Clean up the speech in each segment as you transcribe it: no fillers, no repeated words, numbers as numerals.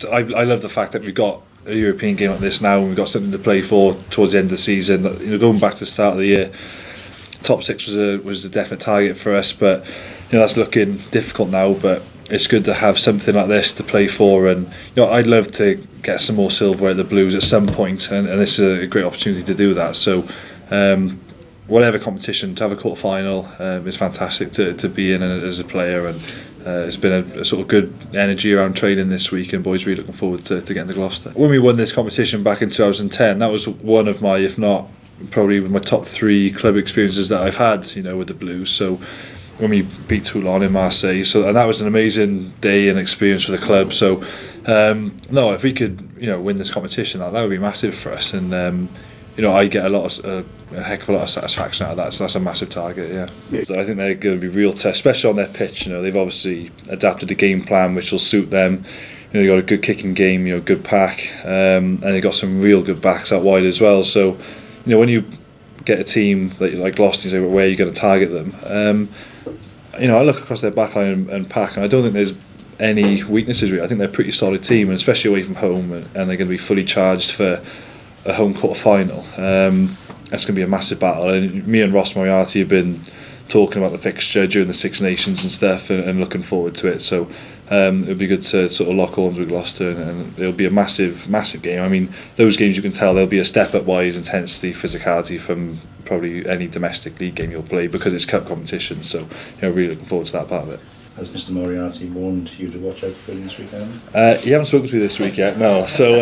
I love the fact that we've got a European game like this now, and we've got something to play for towards the end of the season. Going back to the start of the year, top six was a definite target for us, but that's looking difficult now. But it's good to have something like this to play for, and I'd love to get some more silverware at the Blues at some point, and this is a great opportunity to do that. So whatever competition, to have a quarter final is fantastic to be in as a player, and it's been a sort of good energy around training this week, and boys really looking forward to getting to Gloucester. When we won this competition back in 2010, that was one of my, if not probably my top 3 club experiences that I've had, with the Blues. So when we beat Toulon in Marseille, and that was an amazing day and experience for the club. So no, if we could win this competition, that would be massive for us, and I get a heck of a lot of satisfaction out of that, so that's a massive target. So I think they're going to be real tough, especially on their pitch. They've obviously adapted a game plan which will suit them. They've got a good kicking game, good pack, and they've got some real good backs out wide as well. So when you get a team like Gloucester, you say, well, where are you going to target them? I look across their backline and pack, and I don't think there's any weaknesses really. I think they're a pretty solid team, and especially away from home, and they're going to be fully charged for a home quarter final. That's going to be a massive battle, and me and Ross Moriarty have been talking about the fixture during the Six Nations and stuff, and looking forward to it. So it'll be good to sort of lock horns with Gloucester, and it'll be a massive game. I mean, those games, you can tell there'll be a step up wise intensity, physicality from probably any domestic league game you'll play, because it's cup competition. So really looking forward to that part of it. Has Mr Moriarty warned you to watch out for him this weekend? He hasn't spoken to me this week yet, no. So,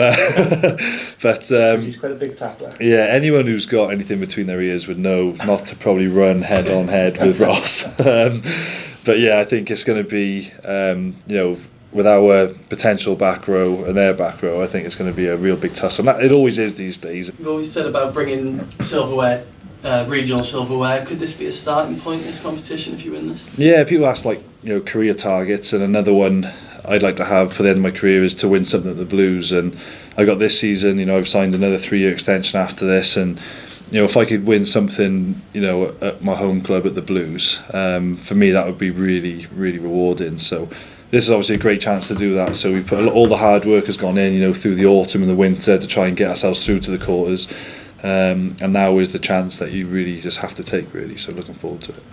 but he's quite a big tackler. Yeah, anyone who's got anything between their ears would know not to probably run head on head with Ross. But yeah, I think it's going to be, with our potential back row and their back row, I think it's going to be a real big tussle. And it always is these days. You've always said about bringing silverware. Regional silverware. Could this be a starting point in this competition if you win this? Yeah, people ask career targets, and another one I'd like to have for the end of my career is to win something at the Blues. And I got this season, I've signed another 3-year extension after this, and if I could win something at my home club at the Blues, for me that would be really, really rewarding. So this is obviously a great chance to do that. So we put all the hard work has gone in through the autumn and the winter to try and get ourselves through to the quarters. And now is the chance that you really just have to take, really. So looking forward to it.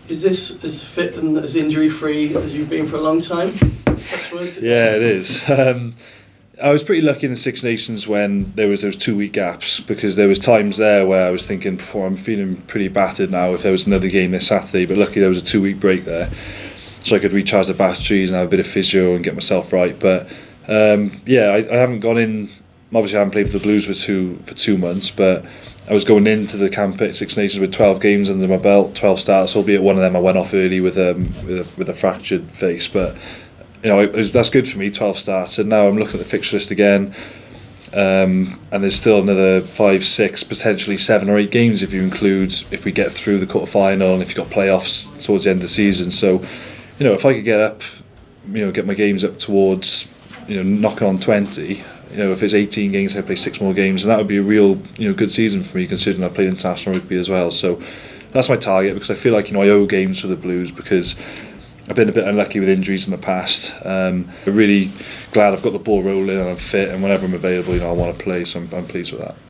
Is this as fit and as injury free as you've been for a long time? Yeah, it is. I was pretty lucky in the Six Nations when there was those 2-week gaps, because there was times there where I was thinking, I'm feeling pretty battered now if there was another game this Saturday. But luckily there was a 2-week break there, so I could recharge the batteries and have a bit of physio and get myself right. But I haven't gone in. Obviously I haven't played for the Blues for 2 months, but I was going into the camp at Six Nations with 12 games under my belt, 12 starts, albeit one of them I went off early with a fractured face. But that's good for me, 12 starts, and now I'm looking at the fixture list again, and there's still another 5, 6, potentially 7 or 8 games if we get through the quarter final, and if you've got playoffs towards the end of the season. So if I could get my games up towards knocking on 20. If it's 18 games, I play 6 more games, and that would be a real, good season for me, considering I played international rugby as well. So that's my target, because I feel like I owe games for the Blues, because I've been a bit unlucky with injuries in the past. I'm really glad I've got the ball rolling and I'm fit, and whenever I'm available, I want to play. So I'm pleased with that.